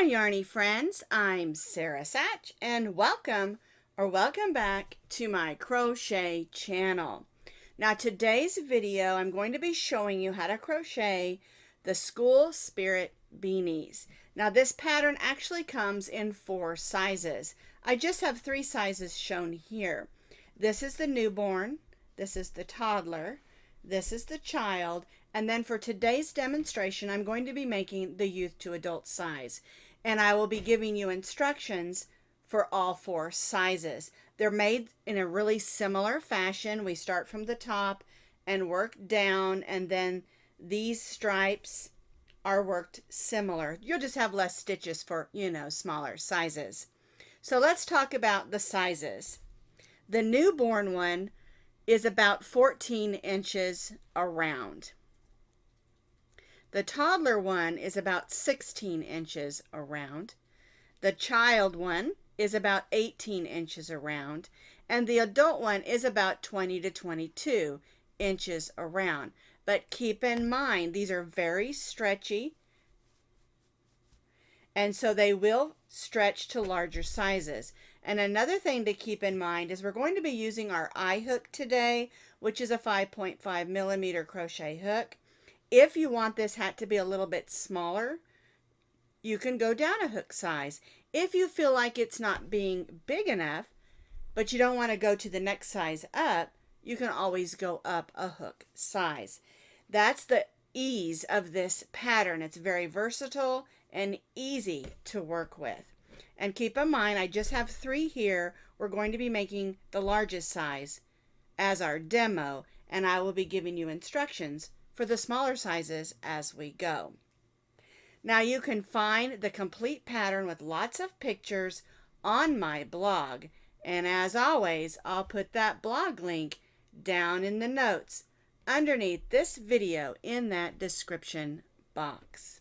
my yarny friends, I'm Sara Sach and welcome back to my crochet channel. Now today's video I'm going to be showing you how to crochet the School Spirit beanies. Now this pattern actually comes in 4 sizes. I just have 3 sizes shown here. This is the newborn, this is the toddler, this is the child, and then for today's demonstration, I'm going to be making the youth to adult size. And I will be giving you instructions for all 4 sizes. They're made in a really similar fashion. We start from the top and work down, and then these stripes are worked similar. You'll just have less stitches for, smaller sizes. So let's talk about the sizes. The newborn one is about 14 inches around. The toddler one is about 16 inches around. The child one is about 18 inches around. And the adult one is about 20 to 22 inches around. But keep in mind, these are very stretchy. And so they will stretch to larger sizes. And another thing to keep in mind is we're going to be using our eye hook today, which is a 5.5 millimeter crochet hook. If you want this hat to be a little bit smaller, you can go down a hook size. If you feel like it's not being big enough, but you don't want to go to the next size up, you can always go up a hook size. That's the ease of this pattern. It's very versatile and easy to work with. And keep in mind, I just have 3 here. We're going to be making the largest size as our demo, and I will be giving you instructions for the smaller sizes as we go. Now you can find the complete pattern with lots of pictures on my blog, and as always, I'll put that blog link down in the notes underneath this video in that description box.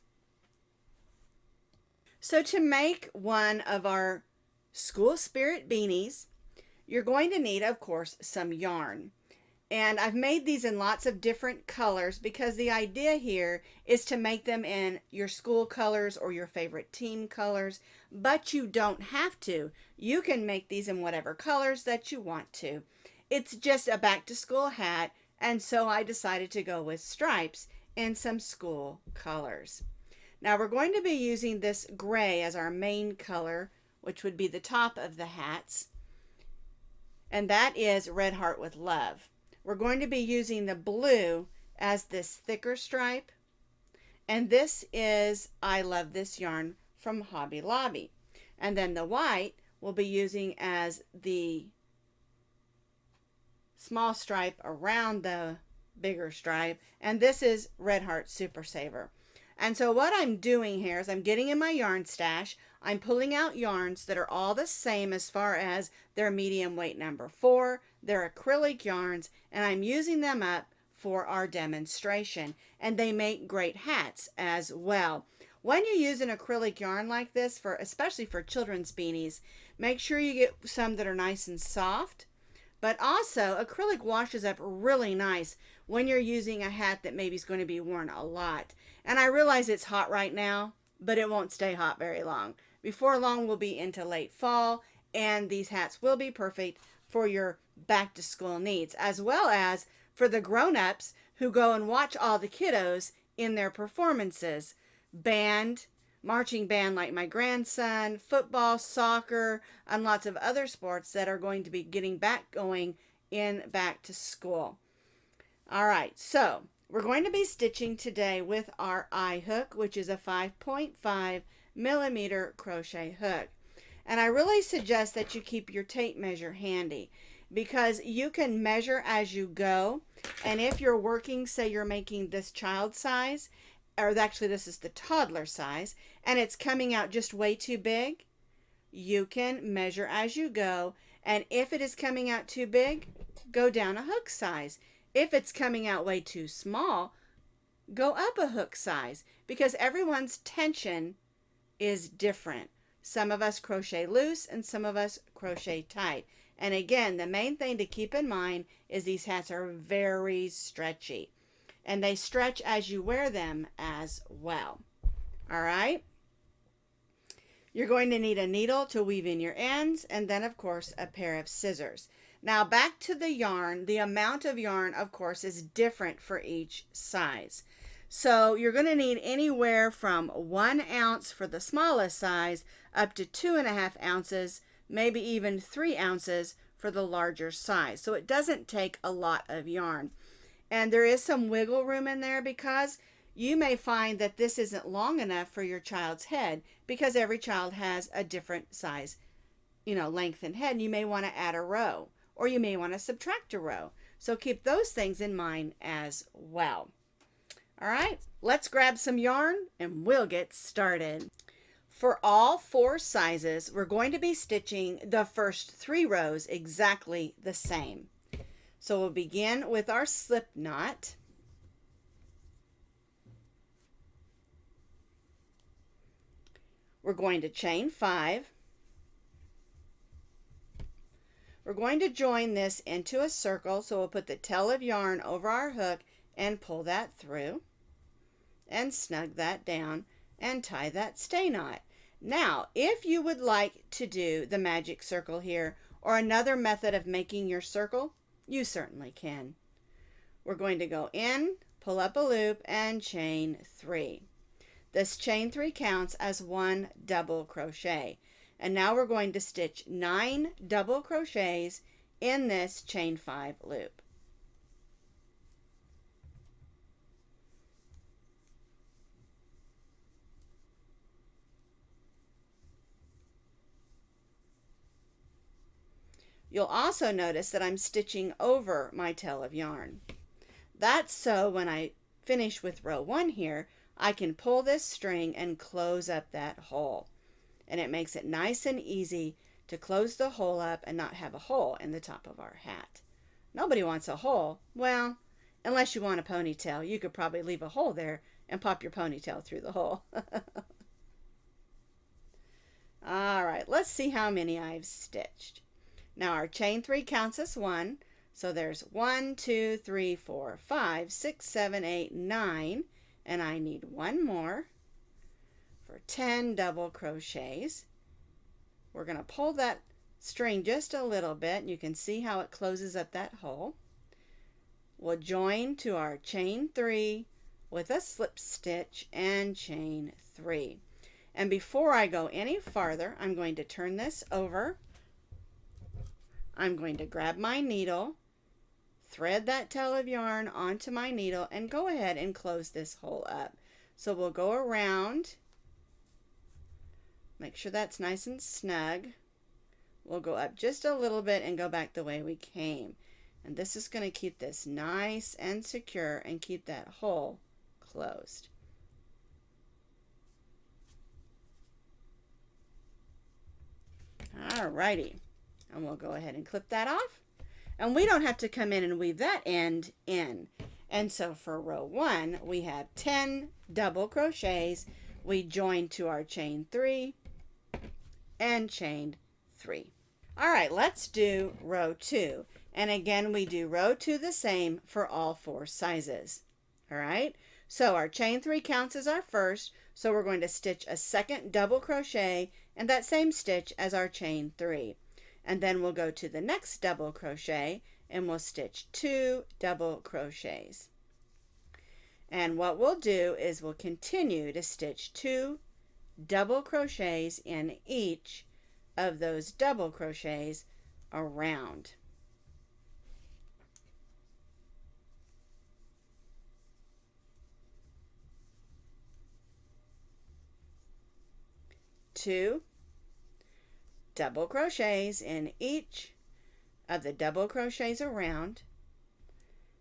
So to make one of our School Spirit beanies, you're going to need, of course, some yarn. And I've made these in lots of different colors because the idea here is to make them in your school colors or your favorite team colors, but you don't have to. You can make these in whatever colors that you want to. It's just a back to school hat, and so I decided to go with stripes and some school colors. Now we're going to be using this gray as our main color, which would be the top of the hats, and that is Red Heart with Love. We're going to be using the blue as this thicker stripe, and this is I Love This Yarn from Hobby Lobby. And then the white we'll be using as the small stripe around the bigger stripe, and this is Red Heart Super Saver. And so what I'm doing here is I'm getting in my yarn stash, I'm pulling out yarns that are all the same as far as their medium weight number 4, they're acrylic yarns, and I'm using them up for our demonstration. And they make great hats as well. When you use an acrylic yarn like this, especially for children's beanies, make sure you get some that are nice and soft. But also, acrylic washes up really nice when you're using a hat that maybe is going to be worn a lot. And I realize it's hot right now, but it won't stay hot very long. Before long, we'll be into late fall, and these hats will be perfect for your back to school needs, as well as for the grown-ups who go and watch all the kiddos in their performances. Band, marching band like my grandson, football, soccer, and lots of other sports that are going to be getting back going in back to school. All right, so we're going to be stitching today with our eye hook, which is a 5.5 millimeter crochet hook. And I really suggest that you keep your tape measure handy because you can measure as you go. And if you're working, say you're making this child size, or actually this is the toddler size, and it's coming out just way too big, you can measure as you go. And if it is coming out too big, go down a hook size. If it's coming out way too small, go up a hook size, because everyone's tension is different. Some of us crochet loose and some of us crochet tight. And again, the main thing to keep in mind is these hats are very stretchy, and they stretch as you wear them as well. All right. You're going to need a needle to weave in your ends, and then of course a pair of scissors. Now back to the yarn. The amount of yarn, of course, is different for each size. So you're going to need anywhere from 1 ounce for the smallest size up to 2.5 ounces, maybe even 3 ounces for the larger size. So it doesn't take a lot of yarn. And there is some wiggle room in there because you may find that this isn't long enough for your child's head because every child has a different size, length and head. And you may want to add a row or you may want to subtract a row. So keep those things in mind as well. All right, let's grab some yarn and we'll get started. For all 4 sizes, we're going to be stitching the first 3 rows exactly the same. So we'll begin with our slip knot. We're going to chain 5. We're going to join this into a circle, so we'll put the tail of yarn over our hook and pull that through and snug that down and tie that stay knot. Now, if you would like to do the magic circle here or another method of making your circle, you certainly can. We're going to go in, pull up a loop, and chain 3. This chain 3 counts as 1 double crochet. And now we're going to stitch 9 double crochets in this chain 5 loop. You'll also notice that I'm stitching over my tail of yarn. That's so when I finish with row 1 here, I can pull this string and close up that hole. And it makes it nice and easy to close the hole up and not have a hole in the top of our hat. Nobody wants a hole. Well, unless you want a ponytail, you could probably leave a hole there and pop your ponytail through the hole. All right, let's see how many I've stitched. Now our chain 3 counts as 1. So there's 1, 2, 3, 4, 5, 6, 7, 8, 9. And I need 1 more for 10 double crochets. We're going to pull that string just a little bit. And you can see how it closes up that hole. We'll join to our chain 3 with a slip stitch and chain 3. And before I go any farther, I'm going to turn this over. I'm going to grab my needle, thread that tail of yarn onto my needle, and go ahead and close this hole up. So we'll go around, make sure that's nice and snug. We'll go up just a little bit and go back the way we came. And this is going to keep this nice and secure and keep that hole closed. Alrighty. And we'll go ahead and clip that off. And we don't have to come in and weave that end in. And so for row 1, we have 10 double crochets. We join to our chain 3 and chain 3. All right, let's do row 2. And again, we do row 2 the same for all 4 sizes. All right, so our chain 3 counts as our first. So we're going to stitch a second double crochet and that same stitch as our chain 3. And then we'll go to the next double crochet and we'll stitch 2 double crochets. And what we'll do is we'll continue to stitch 2 double crochets in each of those double crochets around. Two double crochets in each of the double crochets around,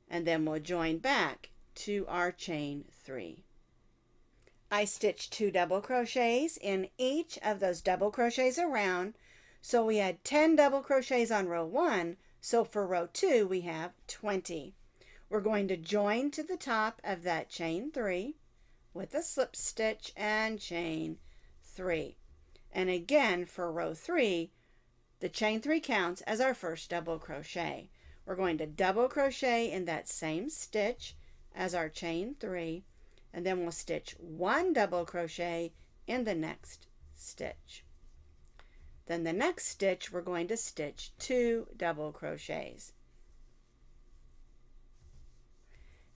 and then we'll join back to our chain 3. I stitched 2 double crochets in each of those double crochets around, so we had 10 double crochets on row 1, so for row 2 we have 20. We're going to join to the top of that chain 3 with a slip stitch and chain 3. And again, for row 3, the chain 3 counts as our first double crochet. We're going to double crochet in that same stitch as our chain 3, and then we'll stitch 1 double crochet in the next stitch. Then the next stitch, we're going to stitch 2 double crochets.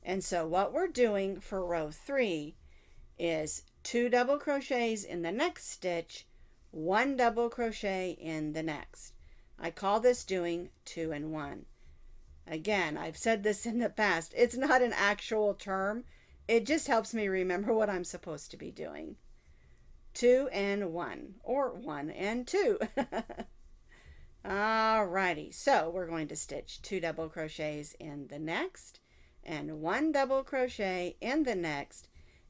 And so what we're doing for row 3 is 2 double crochets in the next stitch, 1 double crochet in the next. I call this doing 2 and 1. Again, I've said this in the past. It's not an actual term. It just helps me remember what I'm supposed to be doing. 2 and 1, or 1 and 2. Alrighty, so we're going to stitch 2 double crochets in the next and 1 double crochet in the next,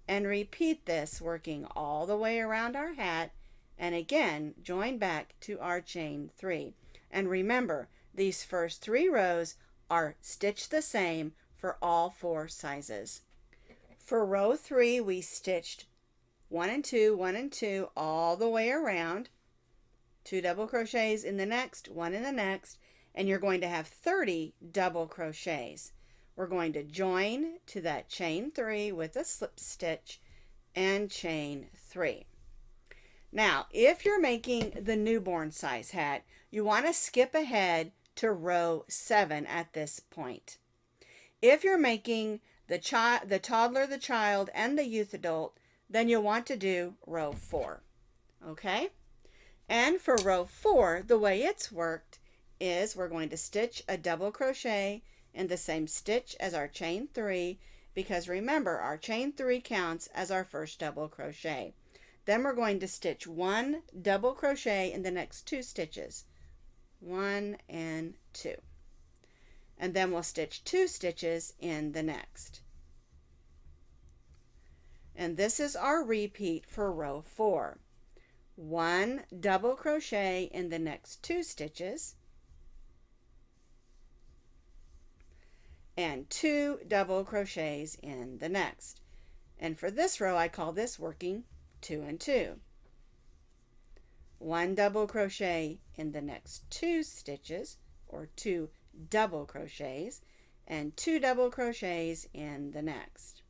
and repeat this, working all the way around our hat, and again join back to our chain 3. And remember, these first 3 rows are stitched the same for all 4 sizes. For row 3, we stitched 1 and 2, 1 and 2 all the way around, 2 double crochets in the next, 1 in the next, and you're going to have 30 double crochets. We're going to join to that chain 3 with a slip stitch and chain 3. Now, if you're making the newborn size hat, you want to skip ahead to row 7 at this point. If you're making the toddler, the child, and the youth adult, then you'll want to do row 4. Okay? And for row 4, the way it's worked is we're going to stitch a double crochet in the same stitch as our chain 3, because remember, our chain 3 counts as our first double crochet. Then we're going to stitch 1 double crochet in the next 2 stitches. 1 and 2. And then we'll stitch 2 stitches in the next. And this is our repeat for row 4. 1 double crochet in the next 2 stitches and 2 double crochets in the next. And for this row, I call this working 2 and 2. 1 double crochet in the next 2 stitches, or 2 double crochets, and 2 double crochets in the next.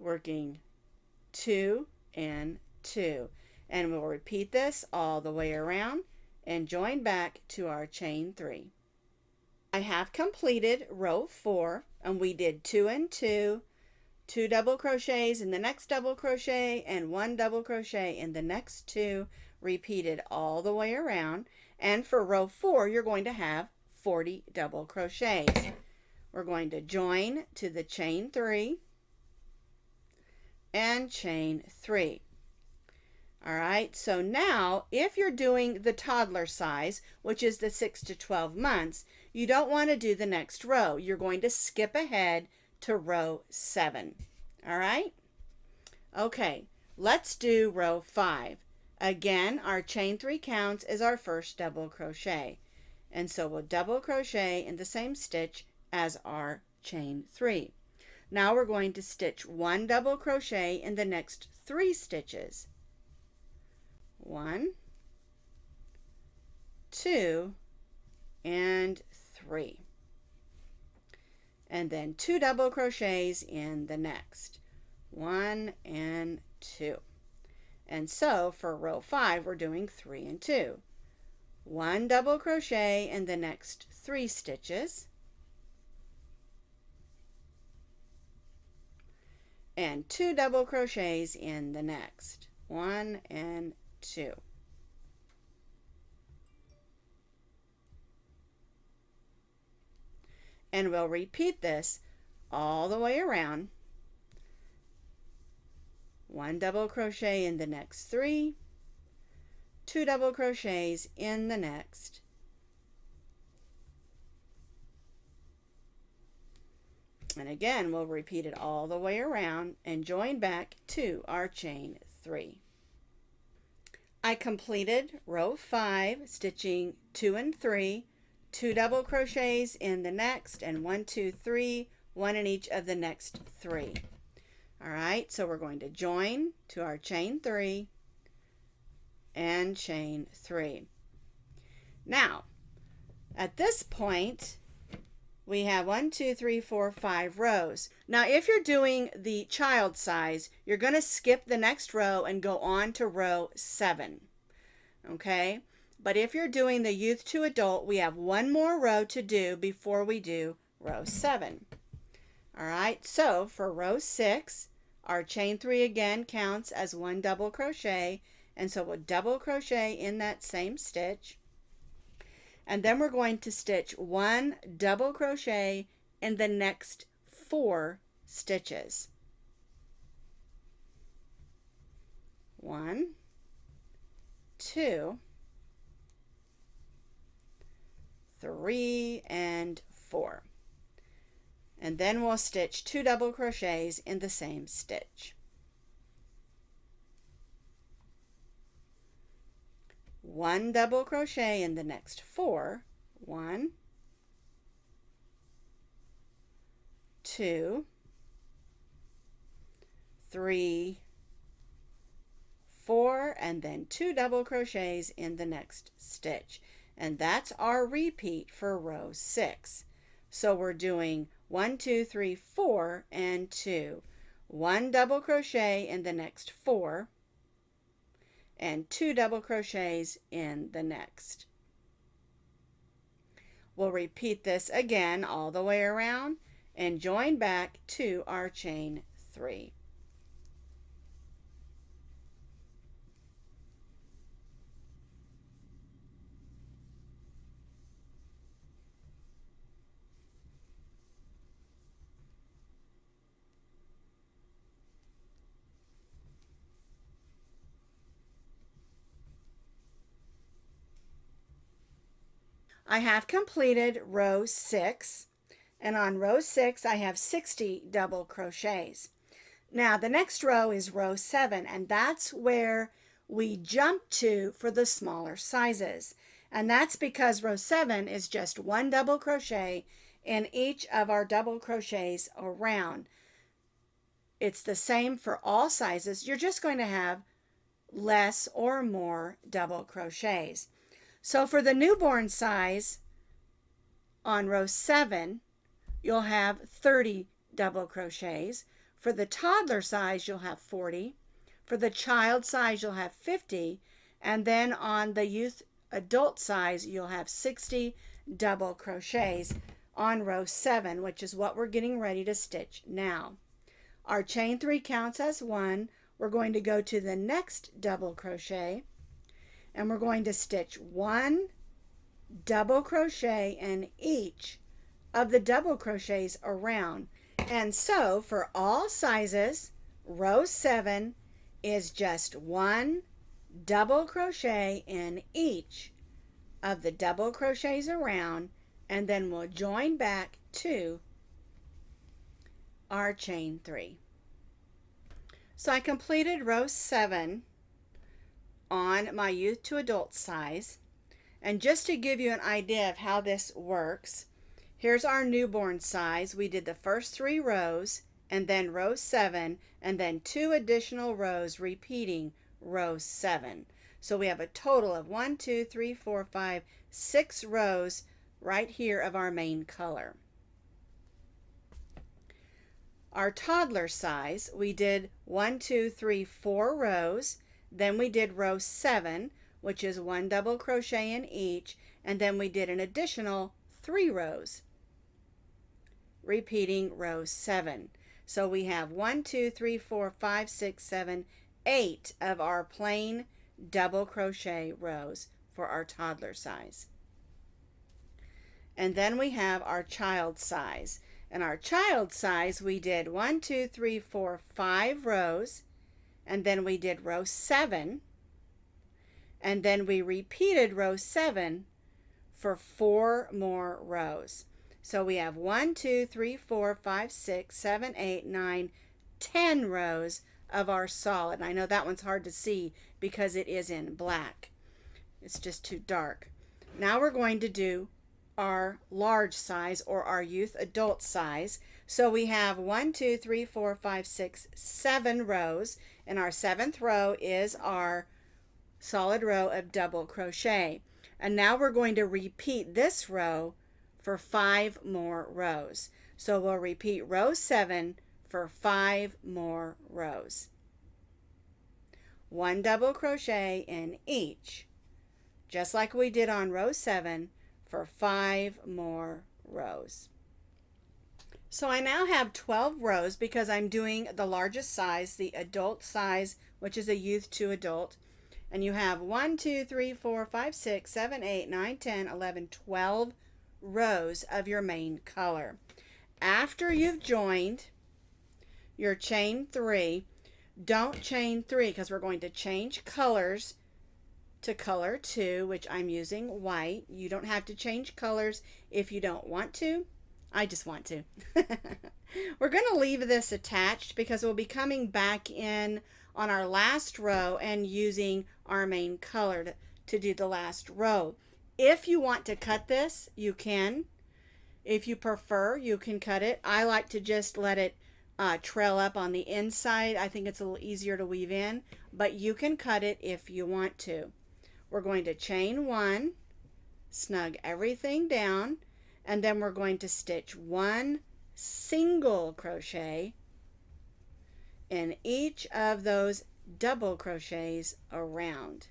Working 2 and 2. And we'll repeat this all the way around and join back to our chain 3. I have completed row 4, and we did 2 and 2, 2 double crochets in the next double crochet, and 1 double crochet in the next 2, repeated all the way around. And for row 4, you're going to have 40 double crochets. We're going to join to the chain 3 and chain 3. All right, so now if you're doing the toddler size, which is the 6 to 12 months, you don't want to do the next row. You're going to skip ahead to row 7. All right? Okay, let's do row 5. Again, our chain 3 counts as our first double crochet. And so we'll double crochet in the same stitch as our chain 3. Now we're going to stitch 1 double crochet in the next 3 stitches. 1, 2, and 3. And then 2 double crochets in the next. 1 and 2. And so for row 5, we're doing 3 and 2. 1 double crochet in the next 3 stitches. And 2 double crochets in the next. 1 and 2. And we'll repeat this all the way around. 1 double crochet in the next 3, 2 double crochets in the next, and again we'll repeat it all the way around and join back to our chain 3. I completed row 5, stitching 2 and 3, 2 double crochets in the next, and 1, 2, 3, 1 in each of the next 3. All right, so we're going to join to our chain 3 and chain 3. Now, at this point, we have 1, 2, 3, 4, 5 rows. Now, if you're doing the child size, you're going to skip the next row and go on to row 7. Okay? But if you're doing the youth to adult, we have one more row to do before we do row 7. All right, so for row 6, our chain 3 again counts as 1 double crochet, and so we'll double crochet in that same stitch. And then we're going to stitch 1 double crochet in the next 4 stitches. 1, 2, 3, and 4. And then we'll stitch 2 double crochets in the same stitch. 1 double crochet in the next 4. 1, 2, 3, 4, and then 2 double crochets in the next stitch. And that's our repeat for row 6. So we're doing 1, 2, 3, 4, and 2. 1 double crochet in the next 4, and 2 double crochets in the next. We'll repeat this again all the way around and join back to our chain 3. I have completed row 6, and on row 6 I have 60 double crochets. Now the next row is row 7, and that's where we jump to for the smaller sizes. And that's because row 7 is just 1 double crochet in each of our double crochets around. It's the same for all sizes. You're just going to have less or more double crochets. So for the newborn size, on row 7, you'll have 30 double crochets. For the toddler size, you'll have 40. For the child size, you'll have 50. And then on the youth adult size, you'll have 60 double crochets on row 7, which is what we're getting ready to stitch now. Our chain 3 counts as 1. We're going to go to the next double crochet, and we're going to stitch 1 double crochet in each of the double crochets around. And so for all sizes, row 7 is just 1 double crochet in each of the double crochets around, and then we'll join back to our chain 3. So I completed row 7 on my youth to adult size. And just to give you an idea of how this works, here's our newborn size. We did the first 3 rows, and then row 7, and then 2 additional rows repeating row 7. So we have a total of 1, 2, 3, 4, 5, 6 rows right here of our main color. Our toddler size, we did 1, 2, 3, 4 rows. Then we did row 7, which is 1 double crochet in each, and then we did an additional 3 rows, repeating row 7. So we have 1, 2, 3, 4, 5, 6, 7, 8 of our plain double crochet rows for our toddler size. And then we have our child size. And our child size, we did 1, 2, 3, 4, 5 rows, and then we did row 7, and then we repeated row 7 for 4 more rows. So we have 1, 2, 3, 4, 5, 6, 7, 8, 9, 10 rows of our solid. I know that one's hard to see because it is in black. It's just too dark. Now we're going to do our large size, or our youth adult size. So we have 1, 2, 3, 4, 5, 6, 7 rows, and our 7th row is our solid row of double crochet. And now we're going to repeat this row for 5 more rows. So we'll repeat row 7 for 5 more rows. 1 double crochet in each, just like we did on row 7, for 5 more rows. So I now have 12 rows because I'm doing the largest size, the adult size, which is a youth to adult. And you have 1, 2, 3, 4, 5, 6, 7, 8, 9, 10, 11, 12 rows of your main color. After you've joined your chain 3, don't chain 3 because we're going to change colors to color 2, which I'm using white. You don't have to change colors if you don't want to. I just want to. We're going to leave this attached because we'll be coming back in on our last row and using our main color to do the last row. If you want to cut this, you can. If you prefer, you can cut it. I like to just let it trail up on the inside. I think it's a little easier to weave in, but you can cut it if you want to. We're going to chain 1, snug everything down, and then we're going to stitch 1 single crochet in each of those double crochets around.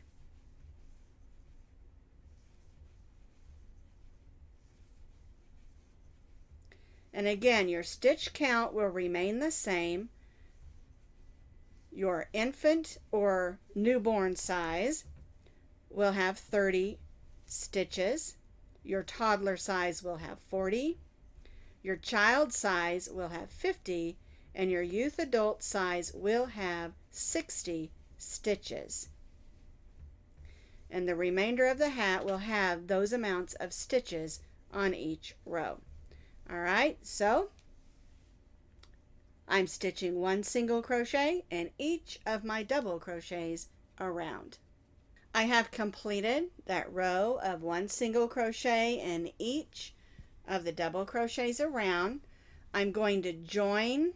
And again, your stitch count will remain the same. Your infant or newborn size will have 30 stitches. Your toddler size will have 40. Your child size will have 50. And your youth adult size will have 60 stitches. And the remainder of the hat will have those amounts of stitches on each row. All right, so I'm stitching 1 single crochet in each of my double crochets around. I have completed that row of 1 single crochet in each of the double crochets around. I'm going to join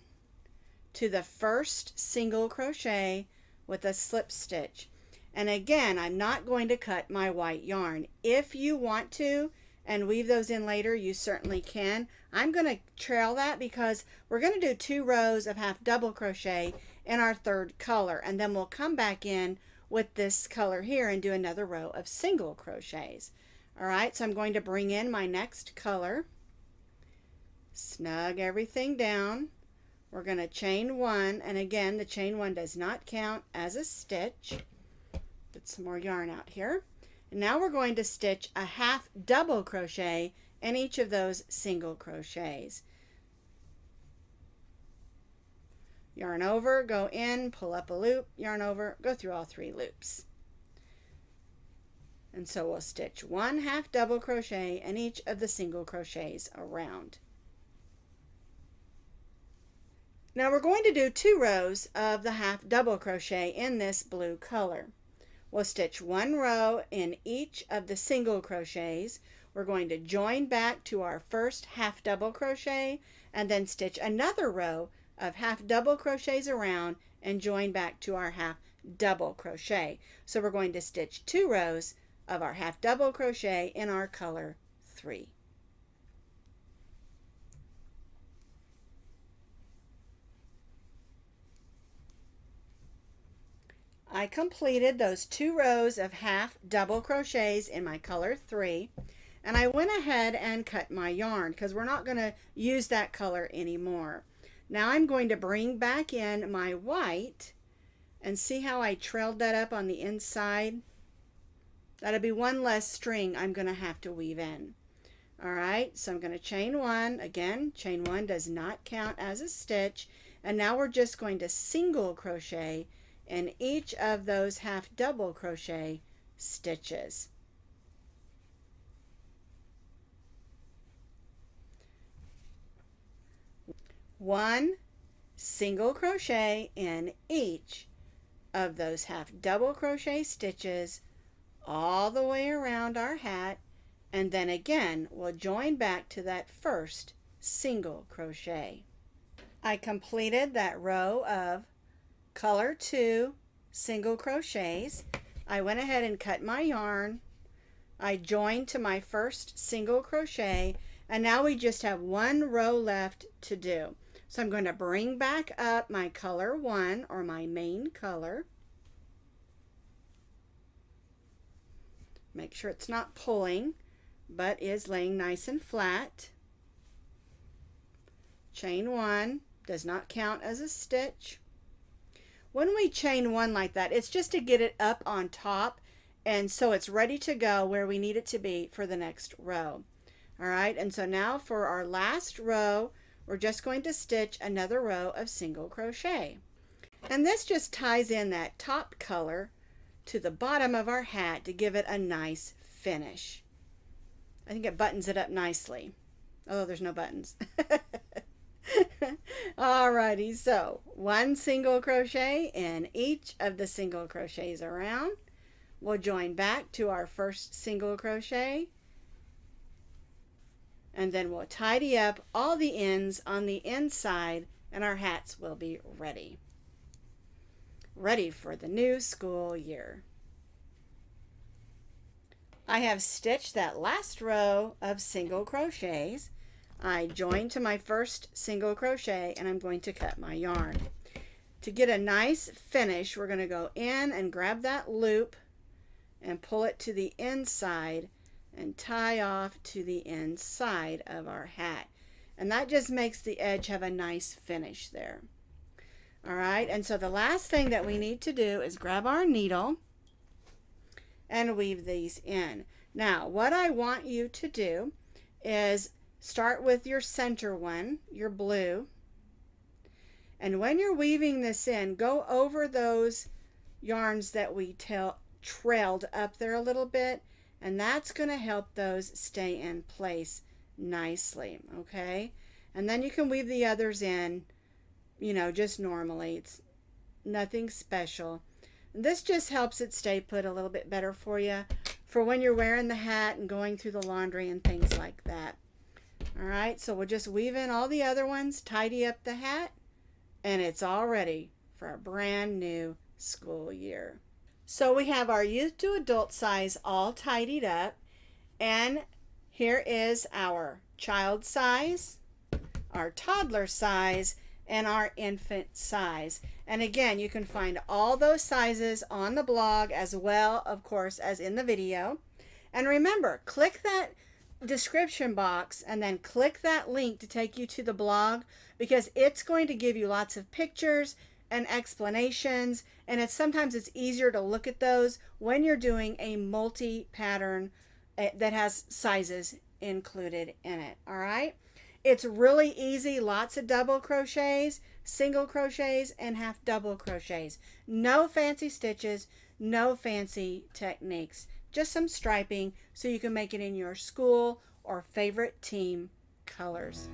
to the first single crochet with a slip stitch. And again, I'm not going to cut my white yarn. If you want to and weave those in later, you certainly can. I'm going to trail that because we're going to do 2 rows of half double crochet in our third color, and then we'll come back in with this color here and do another row of single crochets. All right, so I'm going to bring in my next color, snug everything down. We're going to chain 1, and again, the chain 1 does not count as a stitch. Get some more yarn out here. And now we're going to stitch a half double crochet in each of those single crochets. Yarn over, go in, pull up a loop, yarn over, go through all 3 loops. And so we'll stitch 1 half double crochet in each of the single crochets around. Now we're going to do 2 rows of the half double crochet in this blue color. We'll stitch 1 row in each of the single crochets. We're going to join back to our first half double crochet and then stitch another row of half double crochets around and join back to our half double crochet. So we're going to stitch 2 rows of our half double crochet in our color 3. I completed those 2 rows of half double crochets in my color 3, and I went ahead and cut my yarn because we're not going to use that color anymore. Now I'm going to bring back in my white and see how I trailed that up on the inside. That'll be 1 less string I'm going to have to weave in. All right, so I'm going to chain 1. Again, chain 1 does not count as a stitch, and now we're just going to single crochet in each of those half double crochet stitches. One single crochet in each of those half double crochet stitches all the way around our hat, and then again we'll join back to that first single crochet. I completed that row of color 2 single crochets. I went ahead and cut my yarn. I joined to my first single crochet, And now we just have one row left to do. So I'm going to bring back up my color 1, or my main color. Make sure it's not pulling, but is laying nice and flat. Chain 1, does not count as a stitch. When we chain 1 like that, it's just to get it up on top, and so it's ready to go where we need it to be for the next row. All right, and so now for our last row, we're just going to stitch another row of single crochet. And this just ties in that top color to the bottom of our hat to give it a nice finish. I think it buttons it up nicely, although there's no buttons. Alrighty, so 1 single crochet in each of the single crochets around. We'll join back to our first single crochet, and then we'll tidy up all the ends on the inside, and our hats will be ready. Ready for the new school year. I have stitched that last row of single crochets. I join to my first single crochet, and I'm going to cut my yarn. To get a nice finish, we're going to go in and grab that loop and pull it to the inside and tie off to the inside of our hat. And that just makes the edge have a nice finish there. All right, and so the last thing that we need to do is grab our needle and weave these in. Now, what I want you to do is start with your center one, your blue, and when you're weaving this in, go over those yarns that we trailed up there a little bit, and that's going to help those stay in place nicely, okay? And then you can weave the others in, you know, just normally. It's nothing special. And this just helps it stay put a little bit better for you for when you're wearing the hat and going through the laundry and things like that. All right, so we'll just weave in all the other ones, tidy up the hat, and it's all ready for a brand new school year. So we have our youth to adult size all tidied up, and here is our child size, our toddler size, and our infant size. And again, you can find all those sizes on the blog as well, of course, as in the video. And remember, click that description box and then click that link to take you to the blog, because it's going to give you lots of pictures and explanations, and sometimes it's easier to look at those when you're doing a multi-pattern that has sizes included in it. All right, it's really easy. Lots of double crochets, single crochets, and half double crochets. No fancy stitches, no fancy techniques, just some striping so you can make it in your school or favorite team colors.